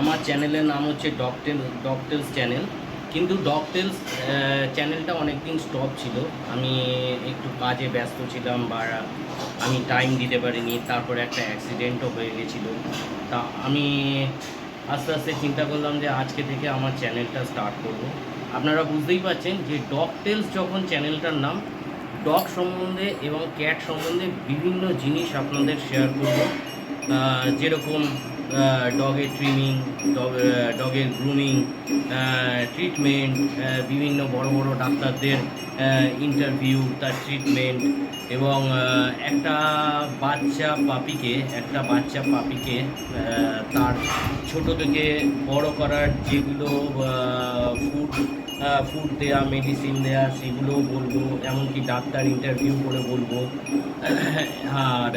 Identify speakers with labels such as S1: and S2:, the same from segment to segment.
S1: আমার চ্যানেলের নাম হচ্ছে ডগটেলস চ্যানেল। কিন্তু ডগটেলস চ্যানেলটা অনেক দিন স্টপ ছিল। আমি একটু কাজে ব্যস্ত ছিলাম বা আমি টাইম দিতে পারিনি। তারপরে একটা অ্যাক্সিডেন্টও হয়ে গেছিলো। তা আমি আস্তে আস্তে চিন্তা করলাম যে আজকে থেকে আমার চ্যানেলটা স্টার্ট করব। আপনারা বুঝতেই পারছেন যে ডগটেলস যখন চ্যানেলটার নাম, ডগ সম্বন্ধে এবং ক্যাট সম্বন্ধে বিভিন্ন জিনিস আপনাদের শেয়ার করব। যেরকম ডগের ট্রিমিং, ডগের গ্রুমিং, ট্রিটমেন্ট, বিভিন্ন বড় বড় ডাক্তারদের ইন্টারভিউ, তার ট্রিটমেন্ট এবং একটা বাচ্চা পাপিকে তার ছোট থেকে বড় করার যেগুলো ফুড ফুড দেয়া, মেডিসিন দেয়া, সেগুলোও বলবো। এমনকি ডাক্তার ইন্টারভিউ করে বলবো। আর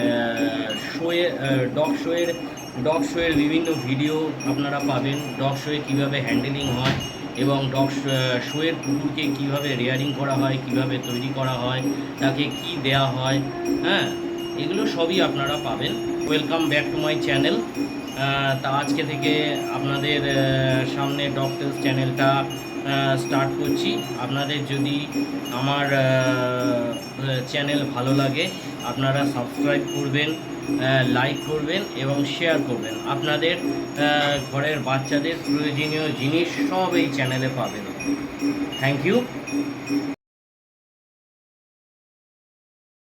S1: ডগ শোয়ের বিভিন্ন ভিডিও আপনারা পাবেন। ডগ শোয়ে কীভাবে হ্যান্ডেলিং হয় এবং ডগ শোয়ের কুকুরকে কীভাবে রেয়ারিং করা হয়, কীভাবে তৈরি করা হয়, তাকে কি দেয়া হয়, হ্যাঁ, এগুলো সবই আপনারা পাবেন। Welcome back to my channel. তা আজকে থেকে আপনাদের সামনে ডগটেলস চ্যানেলটা স্টার্ট করছি। আপনাদের যদি আমার চ্যানেল ভালো লাগে, আপনারা সাবস্ক্রাইব করবেন, লাইক করবেন এবং শেয়ার করবেন। আপনাদের ঘরের বাচ্চাদের প্রয়োজনীয় জিনিস সব এই চ্যানেলে পাবেন। Thank you.